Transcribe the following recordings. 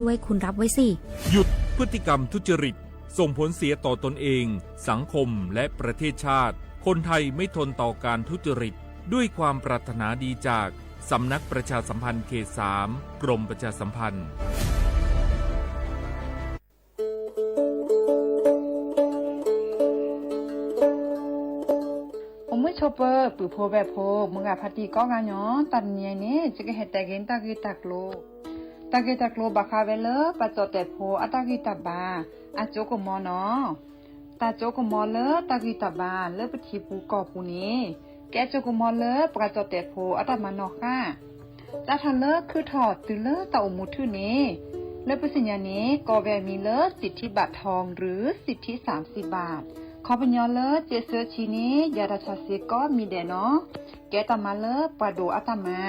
ด้วยคุณรับไว้สิหยุดพฤติกรรมทุจริตส่งผลเสียต่อตนเองสังคมและประเทศชาติคนไทยไม่ทนต่อการทุจริตด้วยความปรารถนาดีจากสำนักประชาสัมพันธ์เขต 3 กรมประชาสัมพันธ์มื่อชอปเปอร์ปือโพแบบโพมึงอะพัดดีก็งานย้อนตันเนียนี่จะก็เห็ดแต่เกนตากีตักโลบักคาเวเลปะจอแต่โพอัตากีตับบาอาโจกมอเนาะตาโจกมอเลตากีตับบาเลปทีปูกอปูนี้แกโจกมอเลปะจอแต่โพอัตมานอค่ะจะทันเลคือถอดตือเลตาอมุทื่อนี้เลปสิญญานี้กอแวมีเลสิทธิบัตรทองหรือสิทธิ30 บาทขอปัญญาเลเจเซอร์ชีนี้ยาดาชาเซก็มีเดเนาะแกตามาเลปะโดอัตมา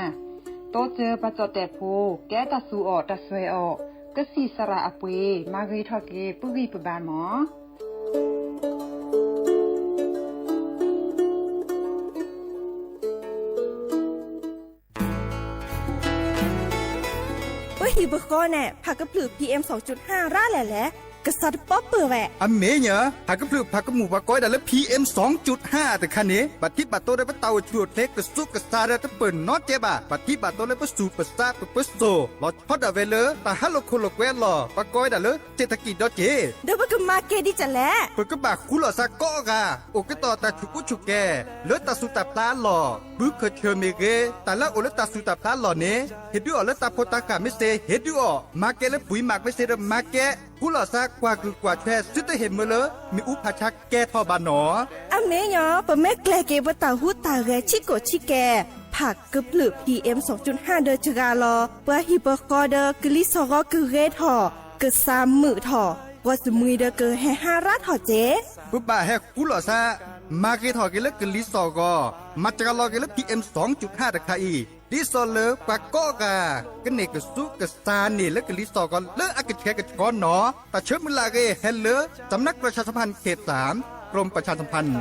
โตเจอปะจอแต่โพแกตาสูออกตาสวยออกก็สีสระอเปมารีทอเกปุรีปบานหมอฮีบก็แน่ผักกระปลือ PM 2.5 ร่าแหละกษัตริย์ป๊อปเปอร์แหวะอเมเนี่ยผักกระปลือผักกระหมูผักก้อยดัลและ PM 2.5 แต่คันนี้บัดที่บัดโตได้ปะเตาจวดเล็กกระซุกกระซาได้ตะเปิ่นนอเจ็บบัดที่บัดโตได้ปะสูปะซาปะปะโซลอดพอดาเวเลตาฮัลโลโคโลแควลอผักก้อยดัลเศรษฐกิจดอเจเดี๋ยวก็มาเกดิจะแลเปิดกระบะคุลอซาก็กะโอกต่อตาชุกุชุแกเลตาสุตับตาหล่อบึกเคเชเมเกแต่ละโอเลตาสุตับตาหล่อเนเฮ็ดดูอเลตาโพตากะไม่เซเฮ็ดดูอมาเกและปุ๋ยหมักไม่เซเดมาเกกุลอซากว่าคือกว่าแท้ซึตเห็นเมื่อเลมีอุปชักแกทอบานหนออเมยอปะแม่แกลเกบตาหูตาแกชิโกชิแกผักกระปลือ PM 2.5 เดอจกาลอเปะฮิปกอเดอกลิซอกกึเรทอกึ3มือทอว่าสมุยเดอกแห่5รัดทอเจปุ๊บบ่าแฮกุลอซามาเกทอเกลกลิซอกอมาจกาลอเกล PM 2.5 ตะคาอีดิโซเลปากก็กะกันเนกสุกสานี่และกลิซอกอนเลอะกะแกกะกอนหนอตาเชิมลาเกเฮลเลสำนักประชาสัมพันธ์เขต 3 กรมประชาสัมพันธ์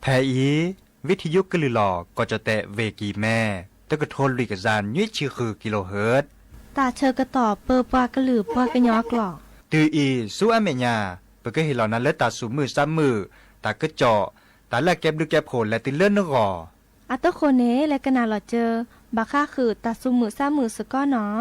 แทอีวิทยุกลือหลอก็จะแตะเวกีแม่ตะกะโทนลุยกะจานยี่ชื่อคือกิโลเฮิรตซ์ตาเชอกระต่อเปอปากระหลือปากระยอกหลอกตืออีสู้อเมญาเปก็เห็นเหล่านั้นและตาสูมือซ้ำมือตากระเจาะตาละแก็บดึกแก็บโผล่และติเลื่อนนกออัตโคเนและกนาหลอเจอบาค่าคือตาซุมือซ้ำมือสก้อเนาะ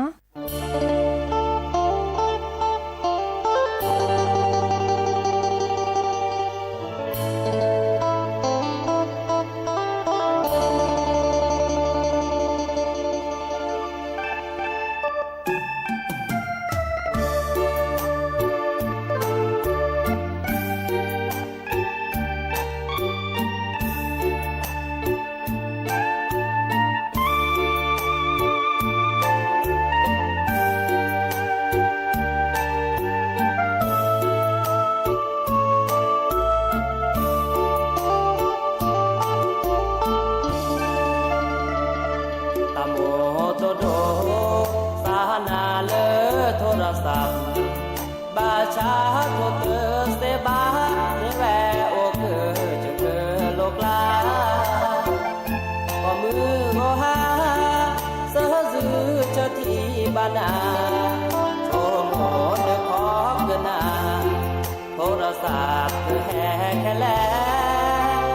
บานาโทรโมเดขอเกินนาโทรศัพท์คือแห่แค่แล้ว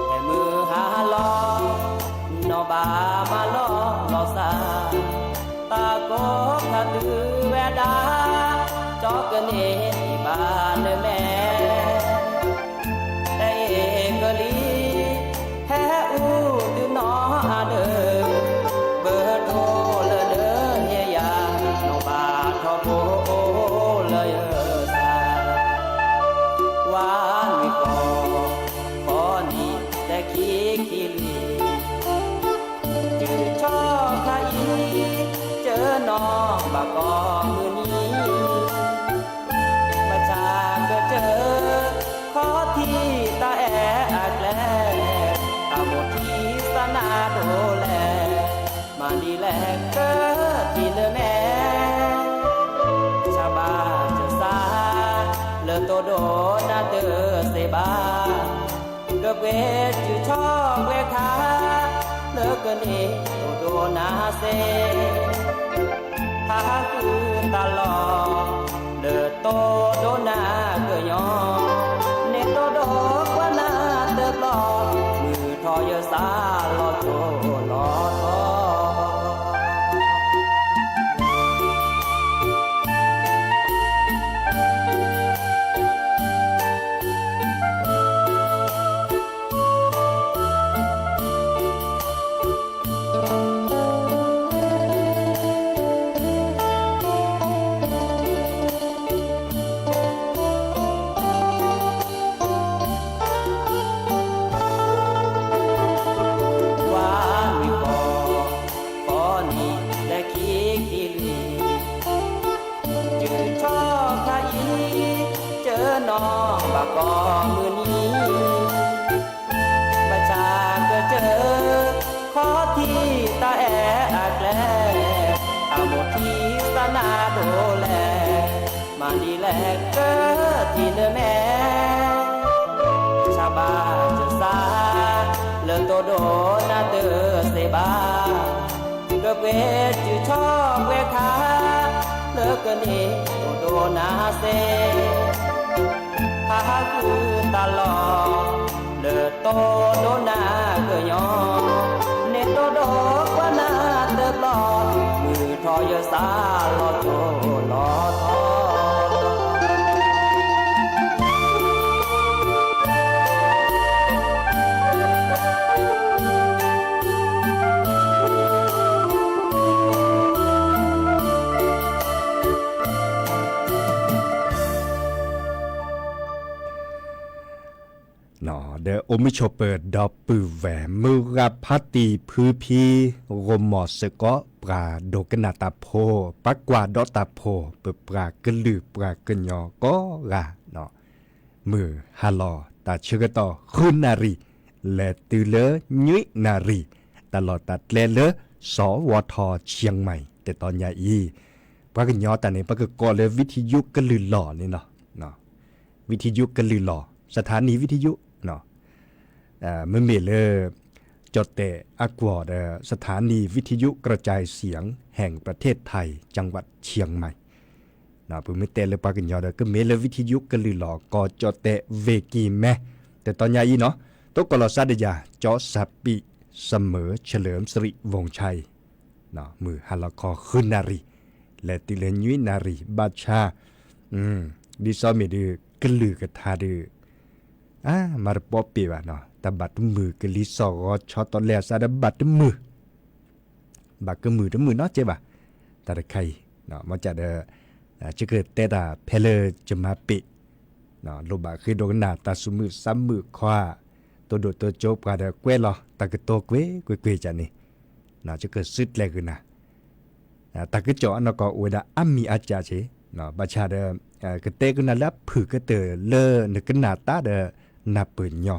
แค่มือหาลอนอบามาลอลอสาตาโกขาตือแวดาจอกเกเนบ้านแม่แต่เอกลี มาดีแลเกิดที่เลอแม่ชาบาจะสาเลอโตโดนาเตอเซบาเกือบเวจือชอบเวคาเลอเกินเอโตโดนาเซหาคือตลอดเลอโตโดนาเกยอเนโตโดกว่านาเตอปลอมือทอยสาลอโตลอทอบากอมือนี้ประชาก็เจอขอที่ตาแออักแลเอาหมดที่สนาโดแลมาดีแลเกิดที่เลอแม่ชาบาจะสาเลอโตโดนาเตอเซบาเกือบเวจือชอบเวคาเลอเกินเอโตโดนาเซหาคือตลอดเลอโตโดนาเกยอเนโตโดกว่านาเตอปลอดมือทอยสาลอโตลอทอเดอโอมิโชเปิดดอปปือแหวมือกับพัตตีพือพีรมอสกอปลาโดกนาตาโพปักกว่าดอตาโพเปิดปลากระลือปลากระยอก็กะเนาะมือฮาลอตาเชกต่อคุณนารีและตือเลยุยนารีตลอดตัดเลเลสวทเชียงใหม่แต่ตอนใหญ่อีปลากระยอแต่เนี่ยปลากกอเลยวิทยุกระลือหล่อนี่เนาะวิทยุกระลือหล่อสถานีวิทยุเนาะเมื่อเมเลจดแต่อากวอดสถานีวิทยุกระจายเสียงแห่งประเทศไทยจังหวัดเชียงใหม่นะเพิ่งไม่เตะเลยปากันยอดก็เมเลวิทยุกันลือหลอกก็จดแต่เวกีแม่แต่ตอนยาอีเนาะตกกลอซาดยาจอสับปีเสมอเฉลิมสิริวงชัยนะมือฮัลคอขึ้นนารีและติเลนยุยนารีบาชาดิซอมดือกันลือกระทาดือมาปอปีวะเนาะแต่บัดมือกลิสอชอตอนแรกซะดบัดมือบัดก็มือทั้งมือเนาะเจ็บอ่ะแต่ใครเนาะมาจากจะเกิดแต่ตาเพลจะมาปิเนาะโลบะคือโดนหนาตาสุมือซ้ำมือคว้าตัวโดดตัวโจบกว่าเดเกวลอตากตัวเกวจันนี่เนาะจะเกิดสุดแรงขึ้นนะตากจ่ออันก็อวยดาอัมมีอาจารย์เชเนาะบัชาเดก็เตกันนั่นแหละผือก็เตอเลอนึกหน้าตาเดนับปืนย่อ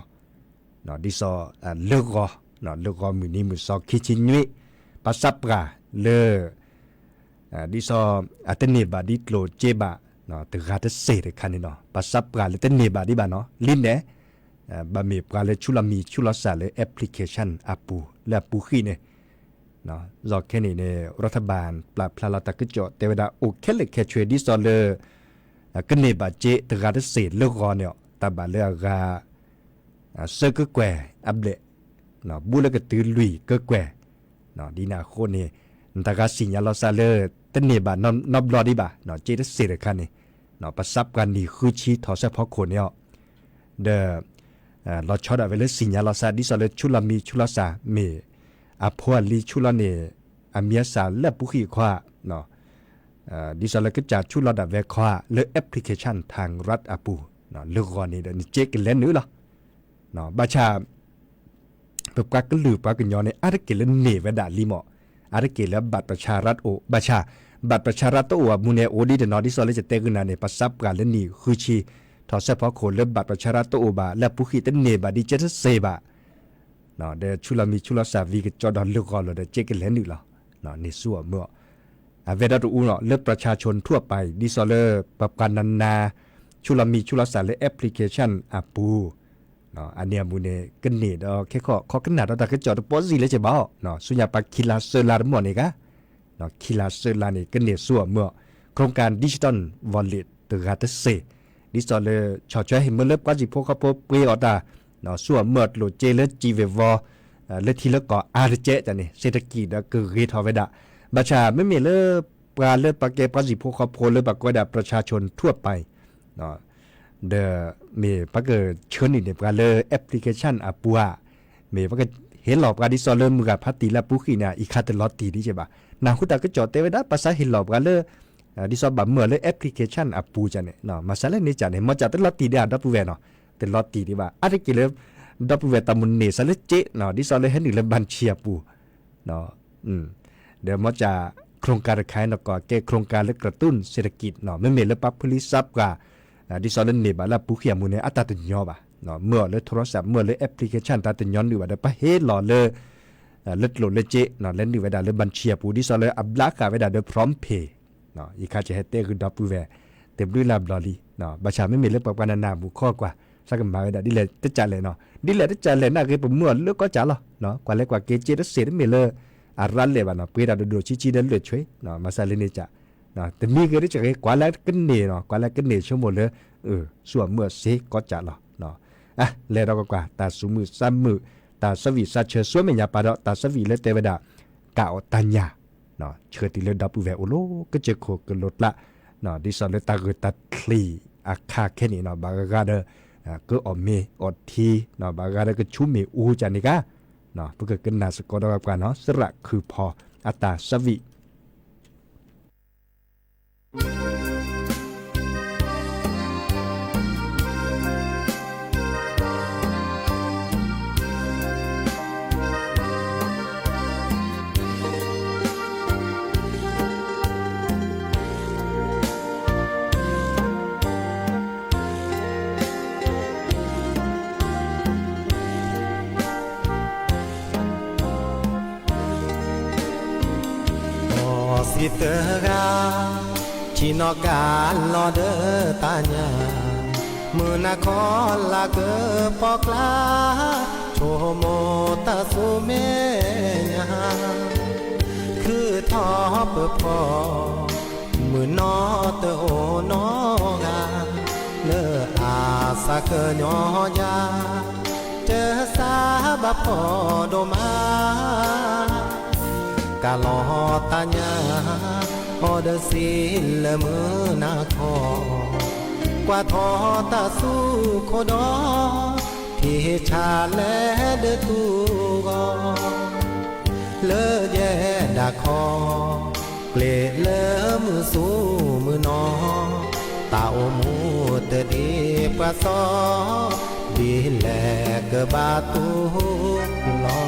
เนาะดิซอเลิกก็เนาะเลิกก็มือนี้มือซอคิชินุยปัสสับกาเลอดิซออัตเนบาดิโลเจบะเนาะตะกาตะเสดคันนี่เนาะปัสสับกาเลตเนบาดิบาเนาะลินเนบะเมบกาเลชุลามีชุลสาเลแอปพลิเคชันอาปูและปูขี้เนี่ยเนาะจอกแค่นี้เนี่ยรัฐบาลปราบพลาลตะกจ่อแต่เวลาโอเคเลยแค่ช่วยดิซอเลก็เนบาเจตะกาตะเสดเลิกก็เนี่ยตาบาเลกาเซก็แกวอับเดเนาะบูแล้วก็ตื่นลุยก็แกวเนาะดีนาโคนี่ตากาสิญญาลอซาเลตเนบานอบลอดิบาเนาะเจตเสดคันนี่เนาะประสับกันนี่คือชีทอเฉพาะคนเนี่ยเดเราชอดเวลสิญญาลอซาดิซอเลชุลามีชุลาซาเมอพวลีชุลาเนอเมียสาและปุขีควาเนาะดิซอเลก็จะชุลาดาเวควาเลแอปพลิเคชันทางรัฐอาปูเนาะเลือกก่อนนี่เดี๋ยวนี้เจ๊กันเล่นนื้อหรอเนาะบาชาเปิดปากก็ลือปากกันย้อนในอาร์เกลเนวดาลิโมอาร์เกลบัตรประชารัฐโอบาชาบัตรประชารัฐโอมูเนโอดีเดนอดิซอเลจะเตกุนาในปัสสับการเล่นนี่คือชีทอเฉพาะคนและบัตรประชารัฐโอบาและผู้ขีดเนบาดิเจตเซบาเนาะเดชุลามีชุลาสาวีก็จอดอนเลือกก่อนเลยเจ๊กันเล่นนื้อหรอ เนาะในส่วนเมื่อเวลาดูเนาะเลือกประชาชนทั่วไปดิซอเลอร์ปรับการนันนาชุลมีชุลสารและแอปพลิเคชันอาปูเนาะอันเนี้ยมูเนกันนี่ดอกแค่ข้อขนาดเราแต่ก็จอดปอซีเลยจะบ่เนาะสุญญาปาคิลาเซอร์ลาหมดนี่กะเนาะคิลาเซอร์ลานี่กันนี่ส่วนเมื่อโครงการดิจิตอลวอลเล็ตตกาตเซดิซอเลอร์ชอช่วยให้เมื่อเลิกก็จิพวกเขาพบเปรียดาเนาะส่วนเมื่อโลเจเลจีเววเลทีแล้วก็อาร์เจจ้ะนี่เศรษฐกิจก็คือเรทอเวดาบัชาไม่มีเลปราเลปากเกปาจิพวกเขาพลเลปากวดาประชาชนทั่วไปเนาะเดมีปากเกเชิญนี่เนี่ยปราเลแอปพลิเคชันอาปัวมีปากเกเห็นหลอกปราดิซอเลมือกับพัตติละปุขีเนี่ยอีคาเตลอตตีดิใช่ปะนาคุตาก็จอดเตเวดาภาษาเห็นหลอกปราเลดิซอบะเมื่อเลยแอปพลิเคชันอาปูจ้ะเนี่ยเนาะมาซาเลนี่จ้ะเนี่ยมาจากเตลอตตีเดียดับเวเนาะเตลอตตีดีว่าอะไรกี่เลดับเวตามุนเนซาเลเจเนาะดิซอเลเห็นนี่เลยบัญชีอาปูเนาะเดี๋ยวมาจะโครงการขายนก็แก้โครงการและกระตุ้นเศรษฐกิจเนาะไม่เมลปับผลิตทรัพย์กว่าดิซอลเนบาลาปุขยามูเนอัตตัญญอบะเนาะเมื่อเลยโทรศัพท์เมื่อเลยแอปพลิเคชันตัตัญญอนหรือว่าได้ปะเฮหล่อเลยเล็ดโหลดเลเจเนาะเล่นดีไว้ได้เลยบัญชีปูดิซอลเลยอับลักกาไว้ได้โดยพร้อมเพย์เนาะอีกาจะเฮเตคือดับปูเวเต็มด้วยลาบลอลีเนาะประชาไม่มีเล็กปะปานานาบุข้อกว่าสักมาไว้ได้ดิเลยจะจ่ายเลยเนาะดิเลยจะจ่ายเลยน่าคือผมเมื่อเลือกก็จ่ายหรอเนาะกว่าเล็กกว่าเกจิได้เสียได้เมลอารันเลยบ้านเนาะเพื่อเราดูชี้ๆได้เลยช่วยเนาะมาซาเลนี่จ้ะเนาะแต่มีก็ได้จะกว่าแล้วกันเนี่ยเนาะกว่าแล้วกันเนี่ยชั่วโมงเลยส่วนเมื่อเสก็จะหรอเนาะแล้วเราก็กว่าตาสูมือซ้ำมือตาสวีซาเชอส่วนเมียปาดตาสวีเลเตเวดากาอตัญญาเนาะเชื่อติเลดับปูแวโอโลก็จะโคกันลดละเนาะดิซอเลตาเกตัดคลีอาคาแค่นี้เนาะบางกาเดก็อเมอดทีเนาะบางกาเดก็ชุมเมอูจานิกาเนาะเพื่อเกิดนาสกอดกับกันเนาะสระคือพออัตตาสวิสิเตกาชินอกาลอเดตาญามือนาคอลาเกปอกลาโชโมตาสุเมญาคือทอเปพอมือนอเตโอนอกาเลออาสาเกญอยาเจอสาบพอโดมากาลอตาญาออเดสิลมือนาคอกว่าทอตาสู้โคดอที่ชาแลเดตูกอเลอแย่ดาคอเกลเลอมือสู้มือนอตาโอมูเตดีปะซอดีแลกบาตูลอ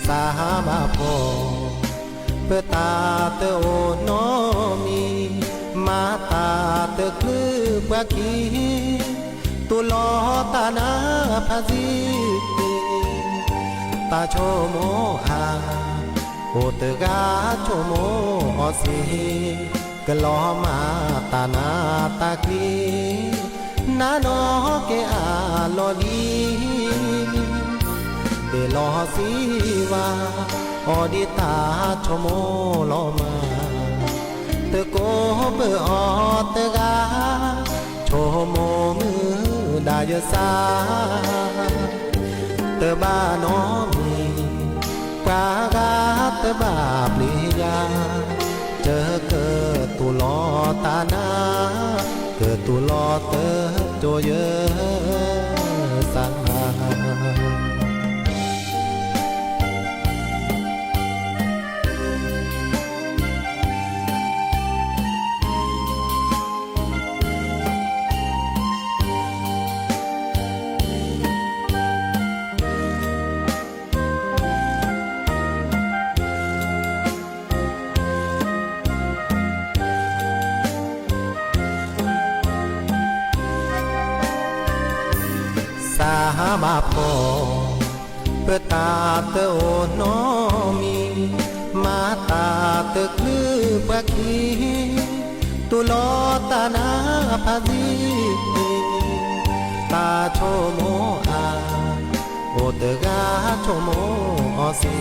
สาบาพอเปตาเตโอนอมีมาตาเตคือปะกีตุลอตานาพาซิตาโชโมอาโอเตกาโชโมออสิกลอมาตานาตากีนาโนเกอาลอลีเดลอสีวาออดิตาชโมลอมาเตโกเปออเตกาชโมมือดายสาเตบ้านอมีกากาเตบ้าปลียาเจอเกิดตุลอตานาเกิดตุลอเตโจเยสาบาพอเปตาเตโอนอมี ตาตึกลือปะคีตุลอตานาพาดีตาโชโมอาโอเตกาโชโมออสี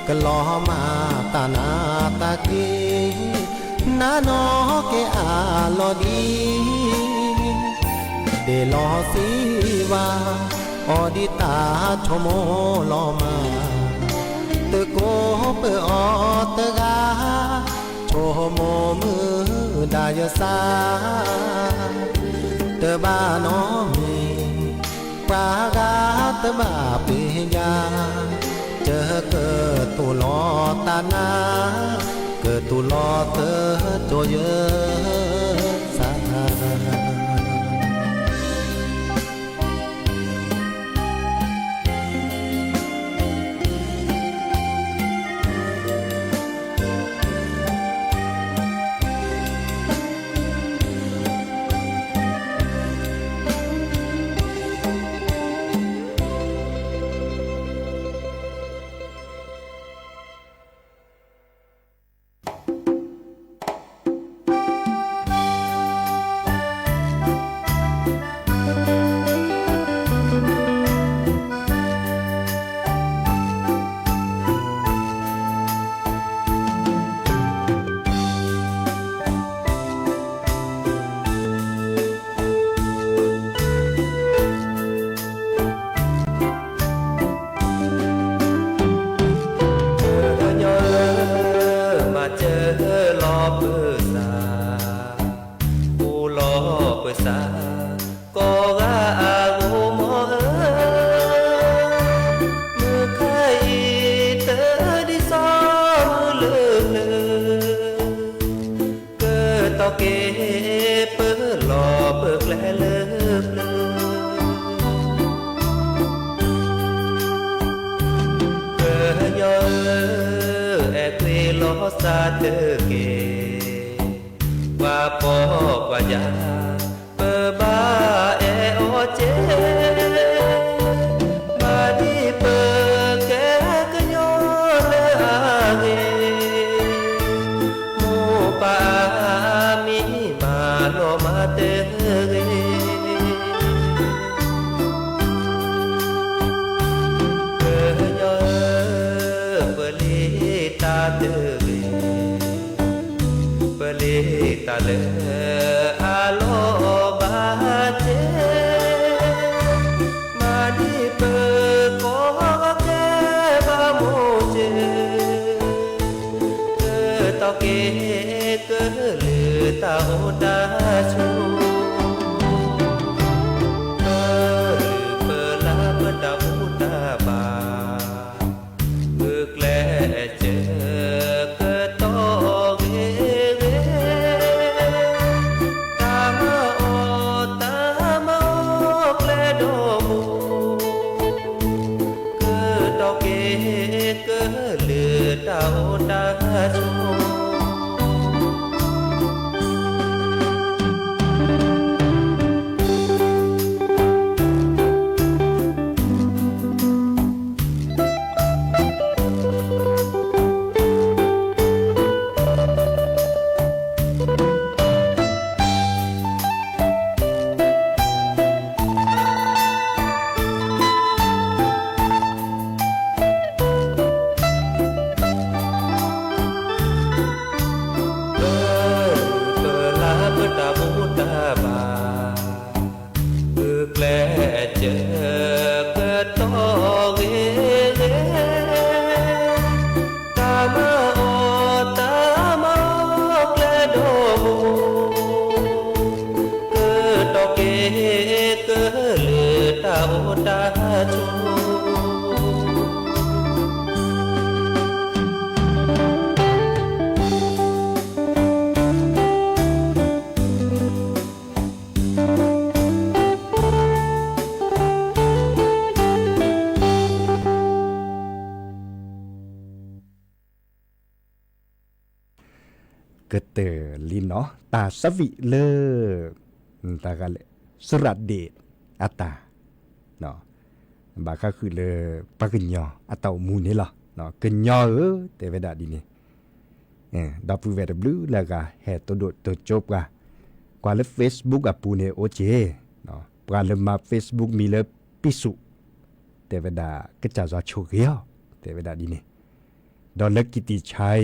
กลอมาตานาตากีนาโนเกอาลอดีเดลอสีวาออดิตาโชโมลอมาเตโกเปออเตกาโชโมมือดายสาเตบ้านอมีปากาเตบ้าปิญาเจอเกิดตุลอตานาเกิดตุลอเตอโจเยสาซาเตเกว่าปอกว่ายาเปอบาเอโอเจมาดีเปแกกะโยเลอาเกโมปามีมาโลมาเตเกเปโยเปลีตาเตตาเลอาโลบาเจมาดีเปโกแกบาโมเจเกตอเกเกลือตาโอดาชูเกลือเปลาเปดาอูดาบาเกแกลเจเกตอเกดาวดาชูกเตอลินเนาะตาสวิเลตากะเลสระเดชอัตตาเนาะบาก็คือเลปะกญญออัตตามูนี่ล่ะ เนาะกึนยอแต่เวลาดีนี่www แล้วก็แห่ตัวโดดตัวจบกว่าแล้ว Facebook อ่ะปูเนี่ยโอเจเนาะปราเลยมา Facebook มีเลยปิสุแต่เวลาก็จะว่าโชเกียวแต่เวลาดีนี่ดอลเลกิติชัย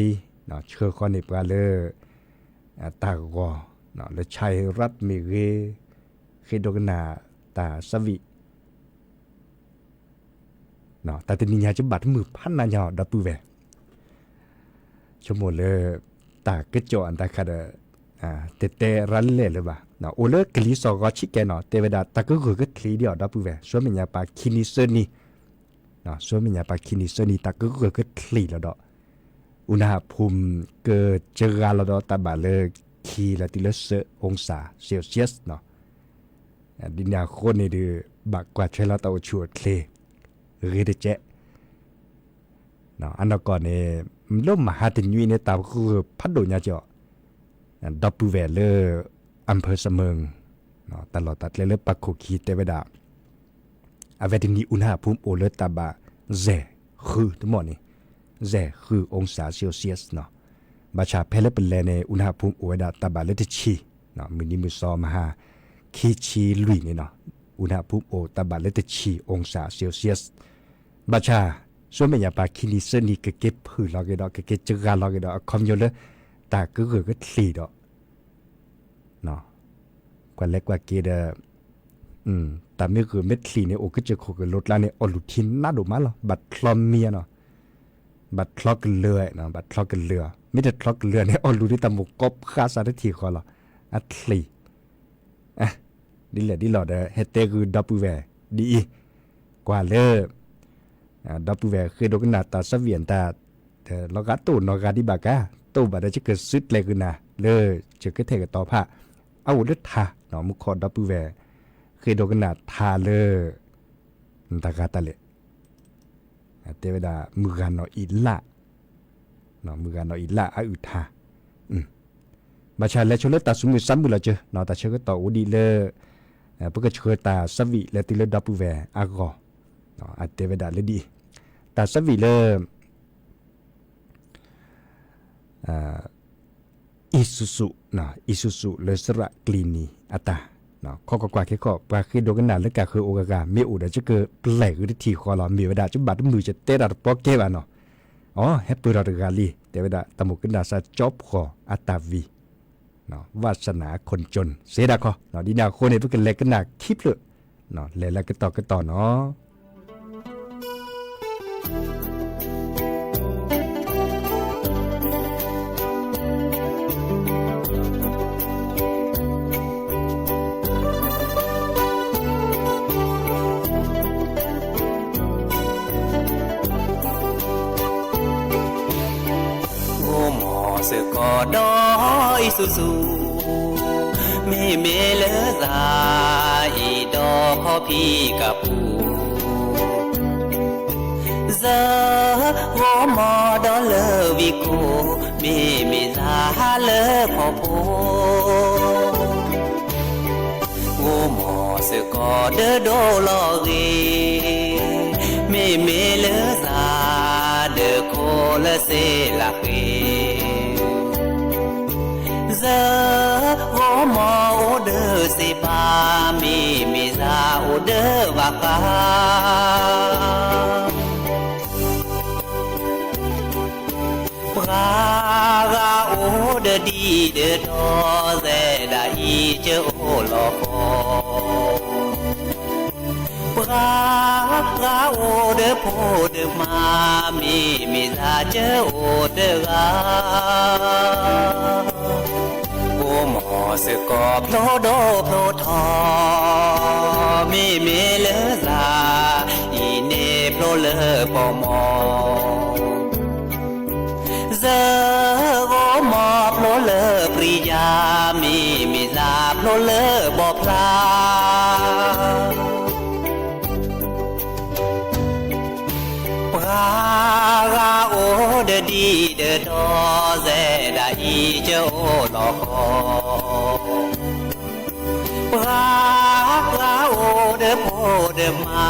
เนาะเชื่อคนในปราเลยตากอเนาะแล้วชัยรัฐเมเรเคดกนาตาสวิเนาะแต่ตอนนี้ยาจะบัดมือพันนายอดับปูเวชั่วโมงเลยตากระจอนตาคาดเตรันเลยหรือเปล่าเนาะโอเลกลิสอก็ชิแกเนาะแต่เวลาตาก็คือก็คลีเดียวดับปูเวส่วนมันยาปาคินิเซนี่เนาะส่วนมันยาปาคินิเซนี่ตาก็คือก็คลีแล้วดอกอุณหภูมิเกิดเจอกันแล้วดอกตาบาเลยคีละติเลเซองศาเซลเซียสเนาะดินยาโคนนี่ดือบักกว่าเชลาตาชัวเคลหรือเดเจเนาะอันนั้นก่อนเนี่ยล่มมหาตินยุยเนี่ยตาคือพัดโดนยาเจาะดับปูเวลเลอร์อำเภอเสมิงเนาะตลอดตัดเลยปักโคคีเตเวดาอาเวดินีอุณหภูมิโอเลตาบะเซคือทั้งหมดนี่เซคือองศาเซลเซียสเนาะบาชาเพลเป็นแลในอุณหภูมิโอเวดาตาบะเลตชีเนาะมือนี้มือซอมหาคีชีลุยนี่เนาะอุณหภูมิโอตาบะเลตชีองศาเซลเซียสบาชาส่วนไม่ยาปาคินิเซนี่ก็เก็บผืนเราก็ดอกก็เก็บจักรเราก็ดอกคอมโยเลยตาก็คือก็ทีดอกเนาะกว่าเล็กกว่าเกดแต่ไม่คือเม็ดทีเนี่ยโอ้ก็จะขกรถแล้วเนี่ยอลุทินน่าดูมั้ยหรอบัดคลอมเมียเนาะบัดคลอกกันเรือเนาะบัดคลอกกันเรือไม่ได้คลอกกันเรือเนี่ยอลุที่ตะหมกกบคาสารทีคอหรออัตลีดิแหละดิหลอดเฮเตคือดับเบิลแวดีกว่าเลยดับเบิลแวคือโดนนาตาสเวียนตาแต่เราก็ตูนอกาดิบากาตูบาได้จะเกิดซึดเลยคือนะเลยจะเกิดเทกต่อผ้าเอาเลือดทาเนาะมุขอดับเบิลแวคือโดนนาทาเลยตากาตาเลเทวดามือกันเนาะอิละเนาะมือกันเนาะอิละอาอุทามาชาและชลตาสมุทรซ้ำบุละเจเนาะตาเชก็ต่ออุดีเลเพื่อเชิญตาสวิและติเลดับเบิลแวอากอเนาะเทวดาเลยดีตาสวิเลอิสุสุนะอิสุสุเลสระกลีนีอัตาเนาะข้อกว่าแค่ข้อปลาคือโดกันนาแล้วก็คือโอกากามีอุดจะเกิดแปลกวิธีคอเรามีเวลาจะบัดมือจะเตะระปอกเก็บอ่ะเนาะอ๋อแฮปปี้ระกาลีแต่เวลาตะมุกันนาซาจอบคออัตาวีเนาะวาสนาคนจนเสียดาคอเนาะดีนาคนเนี่ยเพิ่งเล็กกันนาคลิปเลยเนาะแล้วก็ต่อเนาะสึกอดอยสุสุมีเมเลสาอีดอขอพี่กับปูเซโวมอดอเลวิโกมีมิซาเลพอโพโวมอสึกอเดโดลอเกมีเมเลสาเดโคละเซลาเกโอมอโอเดอสิบามีซาโอเดอวากาปราโอเดดีเดทอเซดาอีเจโอโลโคปราโอเดโพเดมามีซาเจโอเดกาหมอสึกอโพลโดโพลทอมีเมเลซาอีเนโพลเลปอมอเซโกมอโพลเลปริยามีซาโพลเลบอพลาปราโอเดดีเดทอเซดาอีเจโอลอคอปราโอเดโพเดมา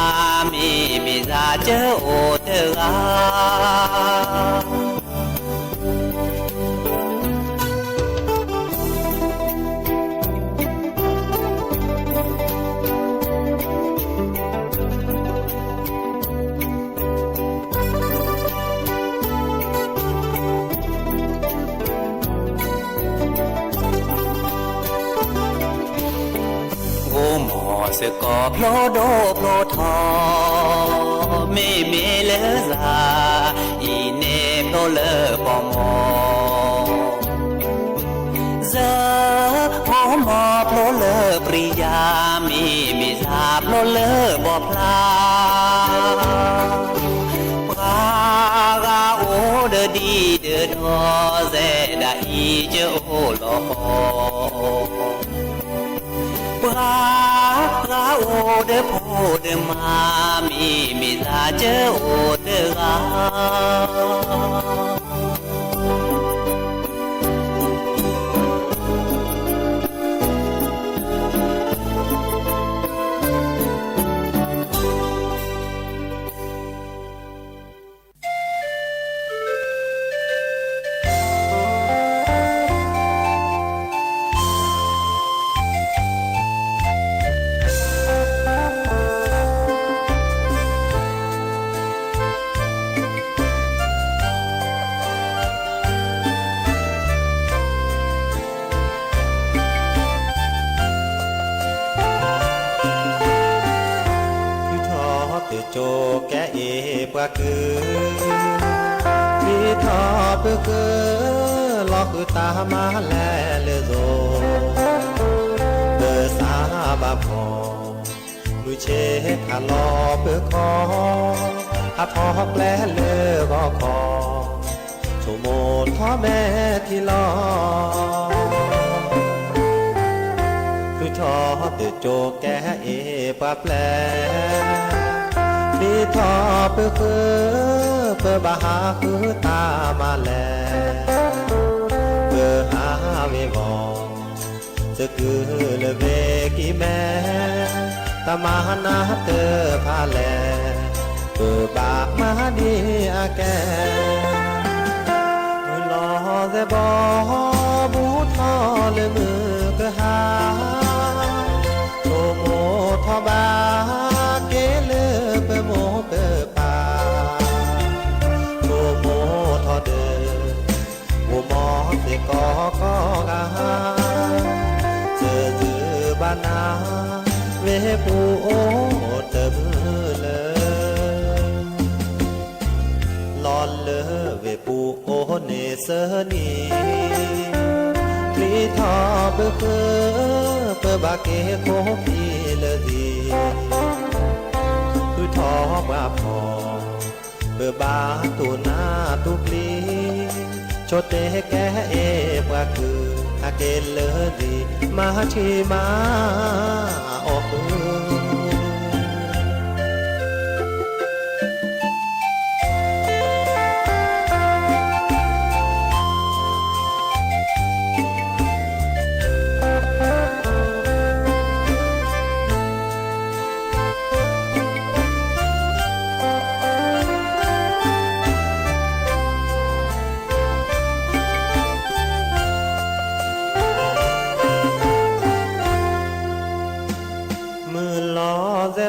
มีซาเจโอเด อกาเสกอโพลโดโพลทอไม่มีเลซาอีเนโพลเลปอมอเจอโพมอโพลเลปริยามีซาโพลเลบอพลาปากาโอเดดีเดดอเซดาอีเจโอโลปาโอเดโพเดมามีซาเจโอเดกาโจแกเอปะคือมีทอเปคือลอคือตามาแลเลโซเบสาบาพอมือเชคาลอเปคออาพอกแลเลก็คอโชโมท้อแม่ที่ลอคือทอเตโจแกเอปะแปลมีทอเพื่อเพื่อบาหาคือตามาแลเพื่อหาเวบองจะคือเลเวกีแม่ตามานาเตอพาแลเพื่อบามาดีอาแกมือลอเซบอบูทอเลมือก็หาโตโมทอบาเกเลเปโมเปปาโตโมทอเดโมมอเสกอกอกาเจอจือบานาเวปูโอเตมเลลอนเลเวปูโอเนเสนีลีทอเบเบาเกโคพีเลดีคือทอบาพอเบบาตูนาตุกลีโชเตแกเอบาคืออาเกเลดีมาชีมาออก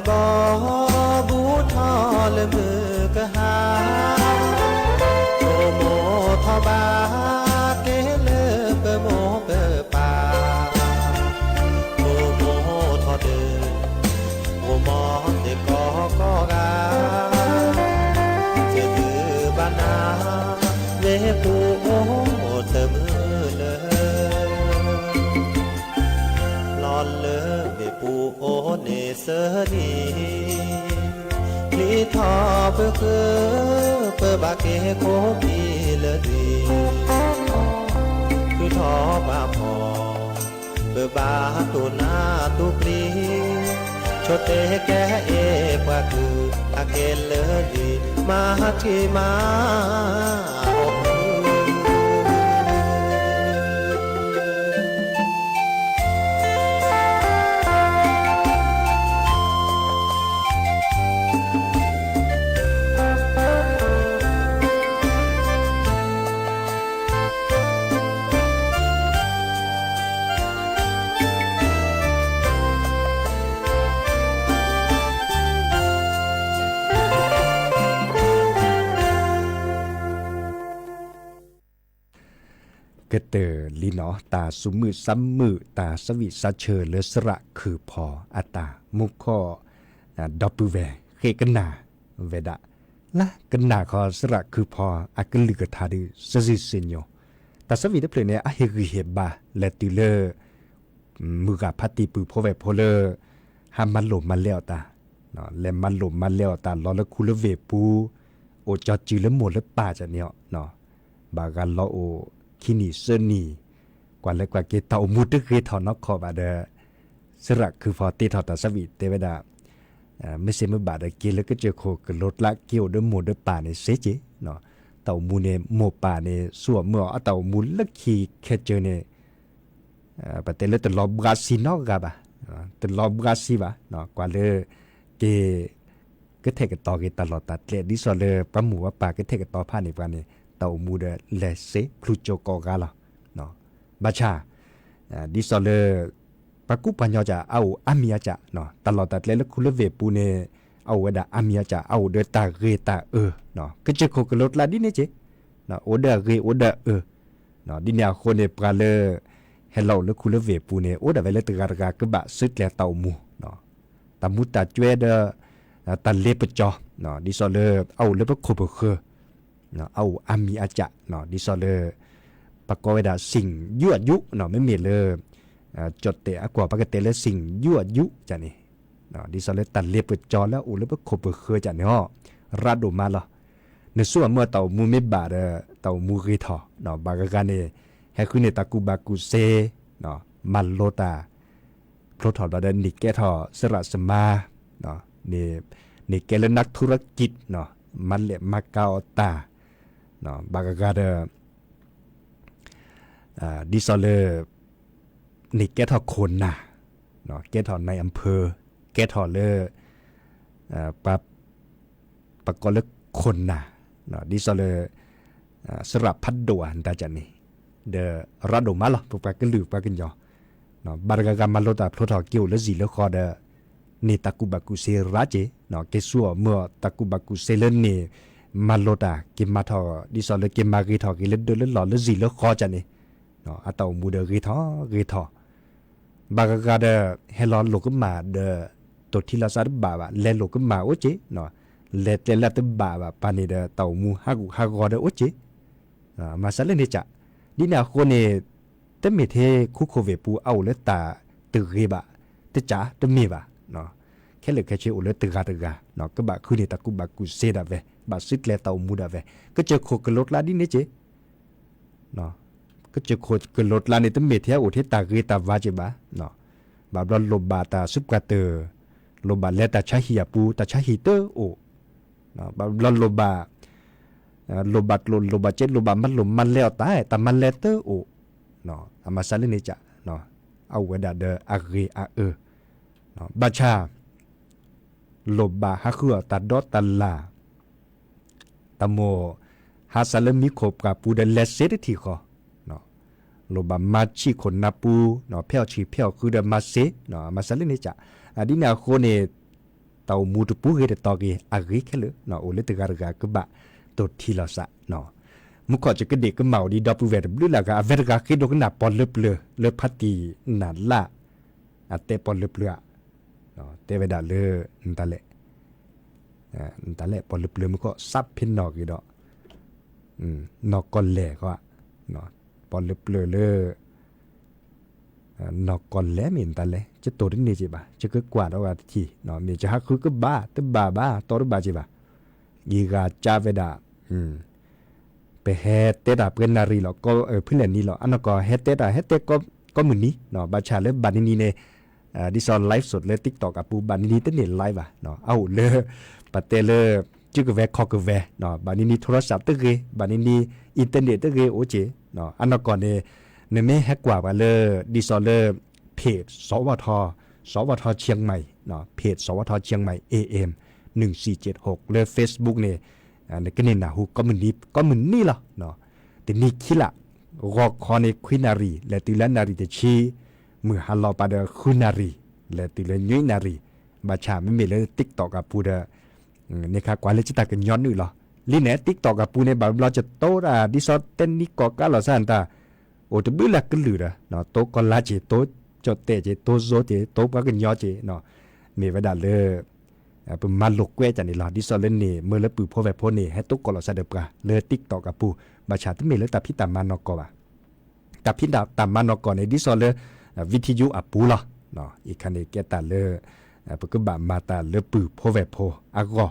บอบูทอเลมือกะหาโตโมทอบาเกเลเปโมเปปาโตโมทอเดโมมอเตกอกอกาเจดือบานาเวปูโอเตมือเลลอนเลเวปูโอเนเสนีลีทอเพื่อเพื่อบาเกโคพีเลดีคือทอบาพอเพื่อบาตุนาตุกลีโชเตแกเอปะคืออาเกเลดีมาที่มา เตอร์ลีเนาะตาสุมือซ้ำมือตาสวิสัชเชอเลสระคือพออัตตามุขข้อดอปเวเขกันนาเวดะละกันนาขอสระคือพออักลึกทาดิสซิสิญโยตาสวิดเพลเนี่ยอะเฮกเฮบาและติเลมือกับพัตติปือพอเวพอเลหามันหลมมาแล้วตาเนาะและมันหลมมาแล้วตาลอละคุลเวปูโอจอจือและหมดและป่าจะเนี่ยเนาะบากันลอโอคินีเซนีกว่าและกว่าเกตามุดเกทอนอกขอบาเดสระคือพอตีทอตาสวิเตเวดาไม่เสมอบาดเกแล้วก็เจอโคกรถละเกี่ยวด้วยหมดด้วยป่าในเสจิเนาะเต่ามูเนโมป่าในส่วนเมื่อเต่ามูลละขี่แค่เจอเนี่ยประเทศเลยตลอดบราซินอกกับตลอดบราซิบะเนาะกว่าเลยเกก็เทกต่อเกตลอดตัดเลยดิสอเลยประหมู่ว่าป่าก็เทกต่อผ่านในวันนี้เต่ามูเดเลเซพลูโจกอกาลเนาะบัชาดิสอเลปะกุปัญญาจะเอาอามียจะเนาะตลอดตัดเลยแล้วคุณเลเวปูเนเอาเวดาอามียจะเอาเดตาเรตาเนาะก็จะโคกรถลาดิเนเจเนาะโอเดเรโอเดเนาะดิเนี่ยคนเนปราเลเฮลโลแล้วคุณเลเวปูเนโอเดเวลตกากากบะซึดแลเต่ามูเนาะตามุตาจเวเดตันเลปจอเนาะดิซอเลเอาเลปโคเบเคเนาะเอาอามีอาจะเนาะดิซอเลปะกอเวดาสิ่งยั่วยุเนาะไม่มีเลยจดเตะกว่าปกติแล้วสิ่งยั่วยุจ้ะนี่เนาะดิซอเลตันเลปจอแล้วโอเลปโคเบเคจ้ะเนาะรัดออกมาละในส่วนเมื่อเต่ามูไม่บาดเต่ามูรีทอเนาะบางกันเนี่ยให้คุณเนี่ยตะกูบากูเซเนาะมันโลตาโปรถอดบาดนิกแกทอสระสมาเนาะนี่แกเลยนักธุรกิจเนาะมันเละมาเกาตาเนาะบางกันดิซอเลนี่แกทอคนน่ะเนาะแกทอในอำเภอแกทอเลปะกอเลคนน่ะเนาะดิซอเลสระพัดดวนตาจันนี่เดรัดดมาล่ะพวกปากกันหรือปากกันยอเนาะบางกันมาโลตาโปรถอเกี่ยวและสิแล้วคอเดนี่ตะกูบักุเซราเจเนาะเกซัวเมื่อตะกูบักุเซเลนนี่มาโลตาเกมาทอดิซอเลเกมากีทอเกเลเดเลหล่อเลสิแล้วคอจันนี่เนาะอะตอมูเดกีทอบางกาเดเฮลอนโลกมาเดตัวที่เราซาดบาบะเลโลกมาโอเจเนาะเลเตลตบาบะปานี่เดตอมูฮากุฮากอเดโอเจมาซาเลนี่จะดินาโคเนเตเมเทคุโคเวปูเอาเลตาตึกเรบะเตจ่าเตเมบะเนาะแค่เลยแค่เชอเลตึกาเนาะก็บะคือนี่ตะกุบะกุเซดาเวบะซิดเลตอมูดาเวก็เจอโคกลดลาดิเนเจเนาะก็เจอโคกลดลานี่เตเมเทอุเทตาเรตาวาเจบะเนาะบาบลโลบาตาซุปกาเตอโลบาเลตาชาฮิยาปูตาชาฮิเตอโอเนาะบาบลโลบาโลบาเจ็ดโลบามันลมมันแล้วตายแต่มันเลเตอร์โอเนาะอามาซาเลนิจะเนาะเอาเวดาเดอาเรอาเนาะบาชาโลบาฮักขัวตัดดอตัลลาตะโมฮาซาเลมิโคบกับปูเดเลเซตทีคอเนาะโลบามาชิคนนาปูเนาะเพียวชีเพียวคือเดมาเซเนาะมาซาเลนิจะอดีนาโคเนเตามูตุปูเฮเดตอกีอาเรเคลเนาะโอเลตกาลกากบะตัวที่เราสะเนาะมุขก็จะกระเด็กกระเหมาดีดอปเวทหรือละกาเวทกาคิดดูขนาดปอนเลือพัดตีหนาละอัตเตปอนเลือเนาะเตเวดาเลือนั่นแหละปอนเลือมันก็ซับพินนอกอยู่ดอกนอกก่อนแหล่ก็เนาะปอนเลือนอกก่อนแหล่เหม็นตาเลยจะตัวนี้จีบะจะก็กว่าแล้วว่าทีเนาะมีจะฮักคือก็บ้าแต่บ้าตัวบ้าจีบะยีกาจาเวดาไปเฮเตดาเพื่อนนารีหรอกก็เพื่อนนี่หรอกอันนั้นก็เฮเตก็เหมือนนี้เนาะบาชาเลยบันนี้เนี่ยดิซอนไลฟ์สดเลยติ๊กต็อกกับปูบันนี้ตั้งเนี่ยไลฟ์อ่ะเนาะเอาเลยปัตเตเลยจึกเวคอกเวเนาะบันนี้โทรศัพท์ตั้งเลยบันนี้อินเทอร์เน็ตตั้งเลยโอเจเนาะอันนั้นก่อนเนี่ยไม่แฮกกว่าไปเลยดิซอนเลยเพจสวทเชียงใหม่เนาะเพจสวทเชียงใหม่ AM 1476เลย Facebook เนี่ยในก็เนี่ยนะฮูก็มันนี่ล่ะเนาะแต่นี่คิละรอคอในควินารีและติละนารีจะชีมือฮัลโลปาเดควินารีและติละยุยนารีบาชาไม่มีเลย TikTok กับปูเดเนี่ยค่ะกว่าเลยจิตากันย้อนนี่หรอลีเนี่ย TikTok กับปูเนี่ยบาเราจะโตดิซอเต้นนี่ก็กะหรอซ่านตา โอตบื้อละกันหรือเนาะโตก็ลาเจโตจดเตเจโตโซเจโตปะกันยอเจเนาะมีไว้ดาเลยเป็นมาลกเวจันนี่ล่ะดิซอเลนนี่เมื่อละปือพ่อแวพ่อนี่ให้ตกกลอซะเดปกะเลติ๊กตอกกับปูบาชาตเมเลตาพิตามานอกกว่าตาพิดาตามานอกกในดิซอเลวิทยุอปูล่ะเนาะอีกคันนี้แกตาเลปะก็บามาตาเลปือพ่อแวพ่ออะก็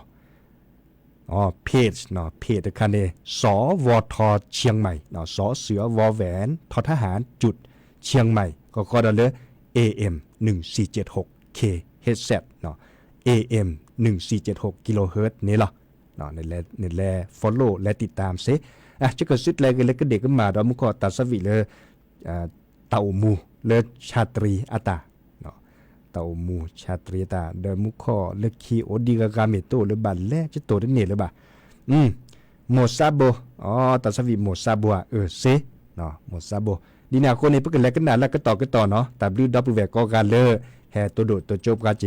เพจเนาะเพจคันนี้สวทเชียงใหม่เนาะสเสือวแหวนททหารจุดเชียงใหม่ก็ดอเล AM 1476 K headset เนาะ AM 1476 กิโลเฮิรตซ์นี่ล่ะเนาะนี่แล follow และติดตามซิจะก็สุดแลก็เลยก็เด็กก็มาดอมุขอตัดสวิเลยเต่ามูเลชาตรีอาตาเนาะเต่ามูชาตรีอาตาเดมุขอเลคีโอดีกากาเมโตหรือบันแลจะโตได้เนี่ยหรือบ่โมซาโบตัดสวิโมซาบัวเซเนาะโมซาโบดีนาคนนี้เพิ่งแล้วก็นานแล้วก็ต่อเนาะ WW ก็การเลแฮตัวโดดตัวจบกาเจ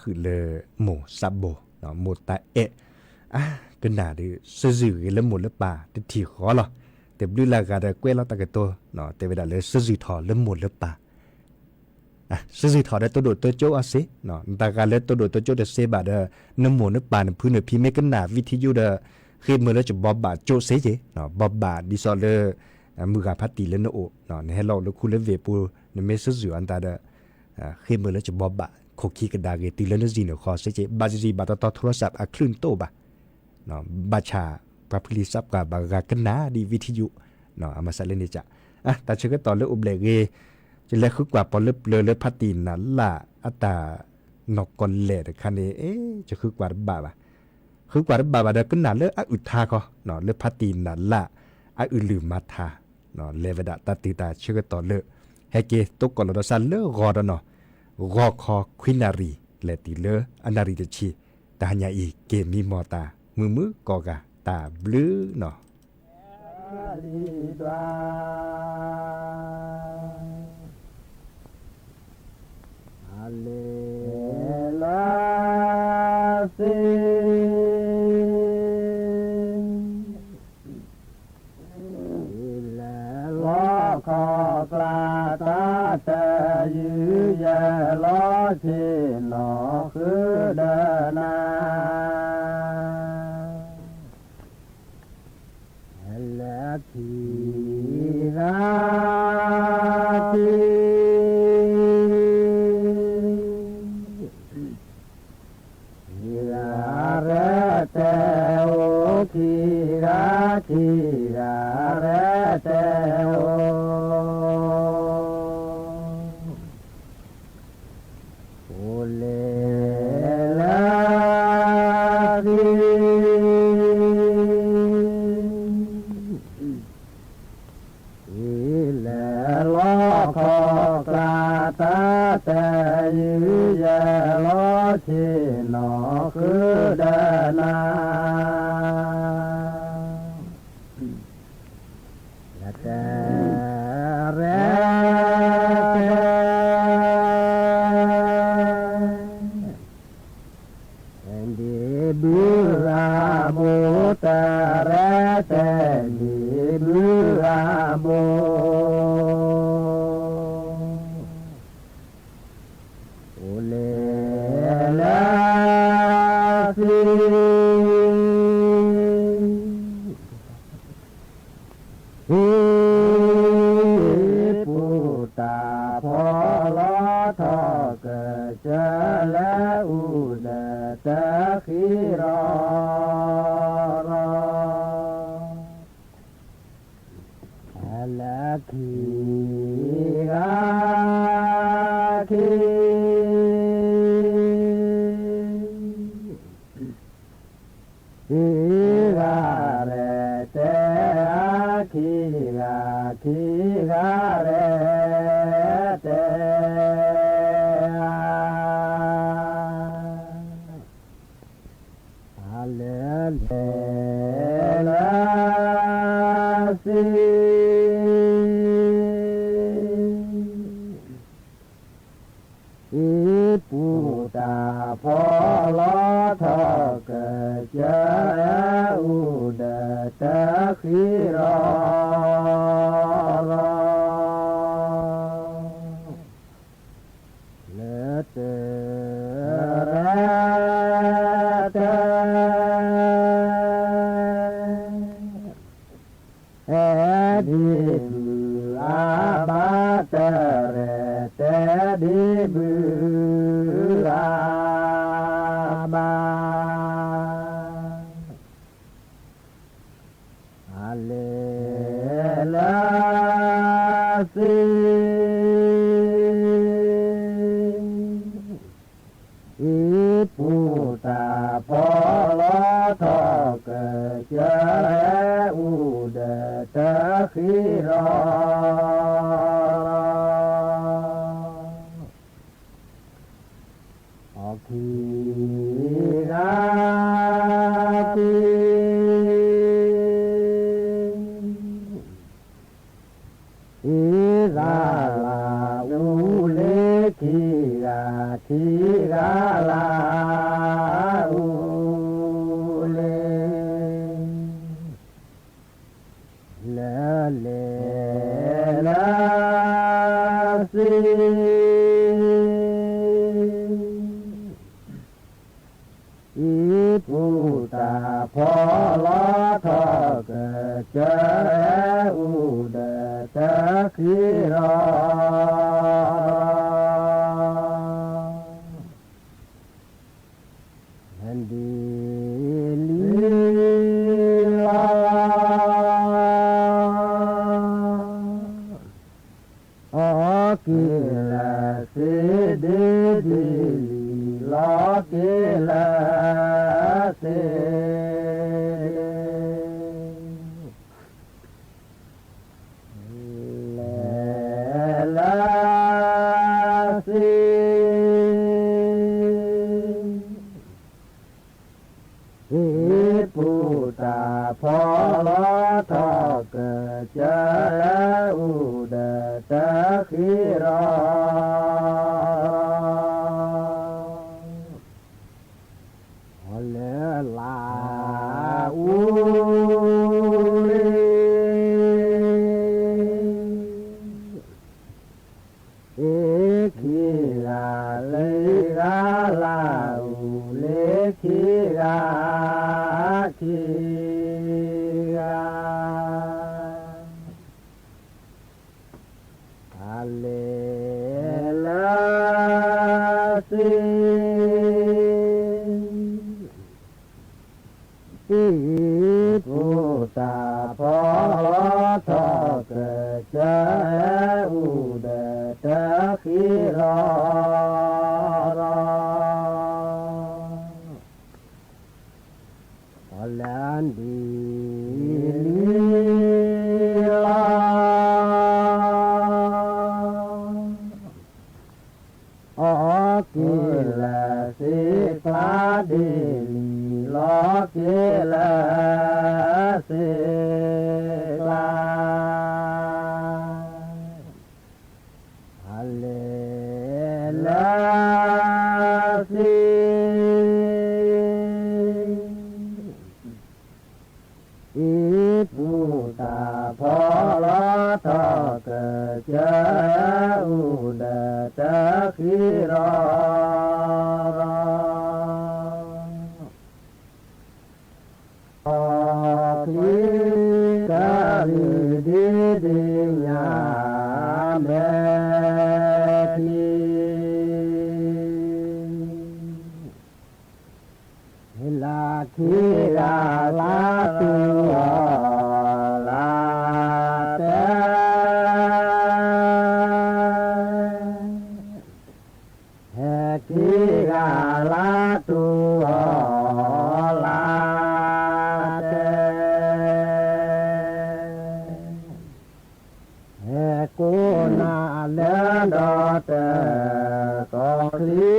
คือเลโมซับโบเนาะโมตาเอะก็น่าดิซื่อๆแล้วหมดแล้วป่าแต่ที่ขอหรอแต่ดูแลกันได้กวยเราตะกตัวเนาะแต่เวลาเลยซื่อๆถอแล้วหมดแล้วป่าซื่อๆถอได้ตัวโดดตัวโจอ่ะสิเนาะตาการเลยตัวโดดตัวโจเดเซบาเดน้ำหมดน้ำป่าน้ำพื้นน้ำพี่ไม่กันหนาวิทยุเดคือมือแล้วจะบอบบาโจเซเจเนาะบอบบาดิซอเลมือกับพัตติเลนโอเนาะให้เราแล้วคุณเลเวปูในเมสซื่อๆอันตาเดคือมือแล้วจะบอบบาโคคีกระดาเกติเลนจีเนาะคอเซเจบาจีบาตอโทรศัพท์คลื่นโตบาเนาะบาชาปรับผลิตทรัพย์กับบางกันนาดีวิทยุเนาะอามาใส่เล่นนี่จ้ะแต่เชื่อก็ต่อเรื่องอุบเลเกจะเลือกคือกว่าพอเลือกพัตตินั่นล่ะอัตานกกอนเล่คันนี้จะคือกว่าบาบะคือกว่าบาบะเด็กก็น่าเลือกอุทาก็เนาะเลือกพัตตินั่นล่ะอุลืมมาทาเนาะเลวดาตัดติตาเชื่อก็ต่อเลือกให้เกตกก่อนเราสั่นเลือกรอเนาะรอคอควินารีเลติเลือกอนารีจะชีแต่หันยาอีเกมีมอตามือกอกะตาบลือเนาะเลลาสิลอขอกลาตาแต่ยืยลอที่นอคือเดินนาและทีราทีแต่โอคีราทีราเรแต่โอโอเลลาทีอีเลลอขอกลาตาแต่ยืยลอที่นอคือเดนาแต่เรดีบุราโบตาเรแต่ดีบุราโบเลลาสิฮิปุตตาพอลอทอเกเจและอุดตะขิรอละขีราคีราเรเตอาคีราคีราเรเตอาเลเลลาสิอิปุตตาพอลอทอเกเจอุดตะขิรอเลเตระเตดิอาบาเตเรเตดิบุราบาเลลาสิอิปุตตาพอลอทอเกเจอุดตะขิรอคีราทีอิราลาอุเลคีรา ทีกาลาอูเลเลเลลาซีอีปูตาพอลอทอเกเจอูเดตะคีรอฮันดีลีลาออกิลาเสเดดีลาเกลาเสเลลาเสอิปุตาพอลอทอเกเจอูเดตะคีรอเลลาอูเลเอคีลาเลกาลาอูเลคีกาคีกาเลลาซีอิปุตาพอทอเกเจอูเดตะคีรอลันดีลีลาออกิลาสิกลาดีลีลอกิลาสิกลาฮัลเลลาสิอิปุตาพอลอทอเกเจอูเดตะคีรออคีกาลิดีดีญาเมทีลาคีลาลาตุลาเตเฮคีลาลาตุลาเตเฮกูนาเลดอเตกอคลี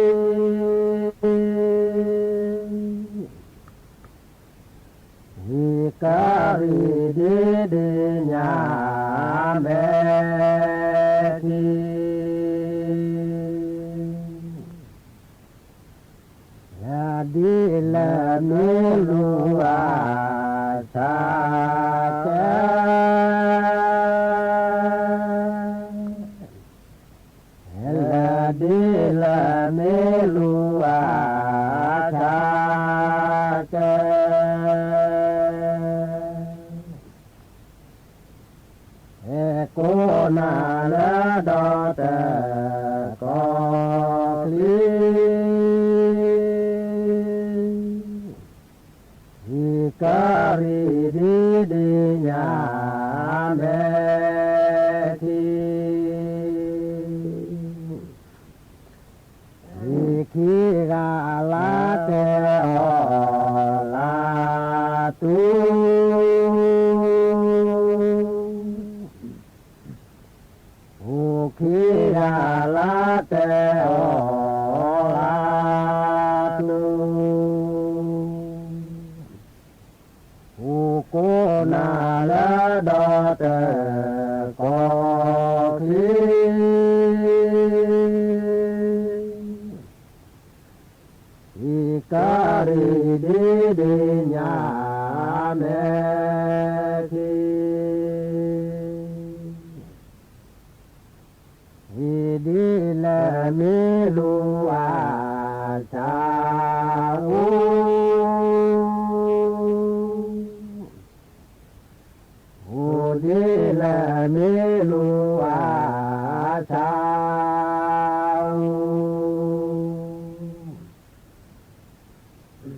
ฮิการิดีดีญาเมทียาดีละเมลูอาชาเจละดีละเมลูอาชาเจโกนาลดอเตกอคลีฮิการิดีดีญาเมทีฮิคิกาลาเตอลาตุคีลาลาเตโอลาตุอุโกนาลดอเตกอคี Ikari di nya me ki Idi la mi lu a cha u Udi la mi lu a cha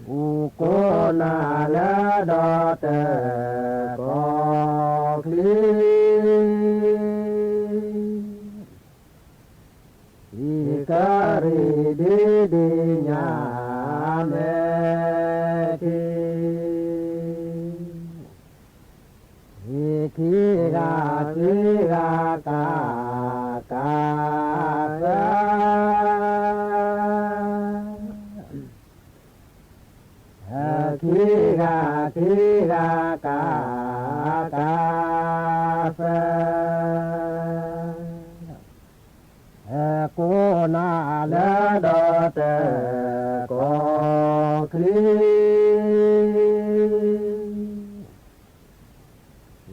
u ko na la do te ko kli Ikari di nya me ki Kira kira ka ka sa Kira kira ka ka sa Cô na la do te ko kli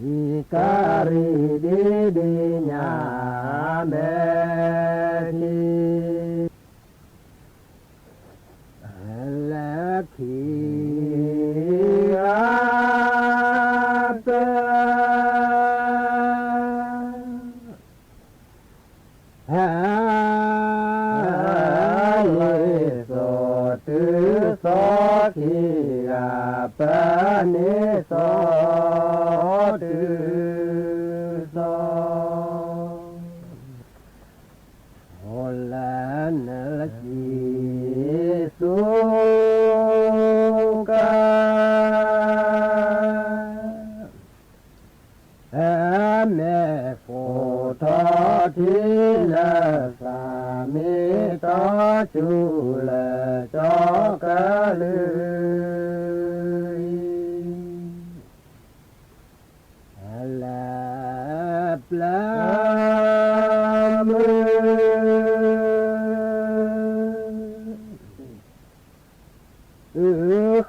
Ikari di nya me ki la ki ata so tu so ki apa ni so tu so holan lagi suka ame foto ti la sa mi to chu la cho ka lu la plam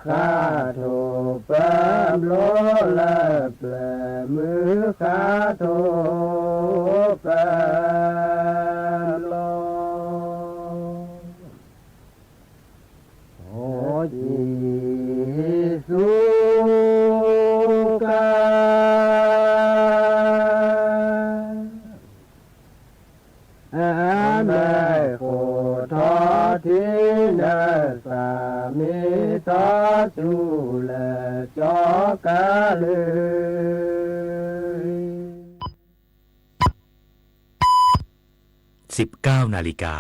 kha tho pam lo la plam kha tho pam lo o Giêsu ca Ame khổ thọ thiên sa mi ta chu là cho cả lưới 19 นาฬิกา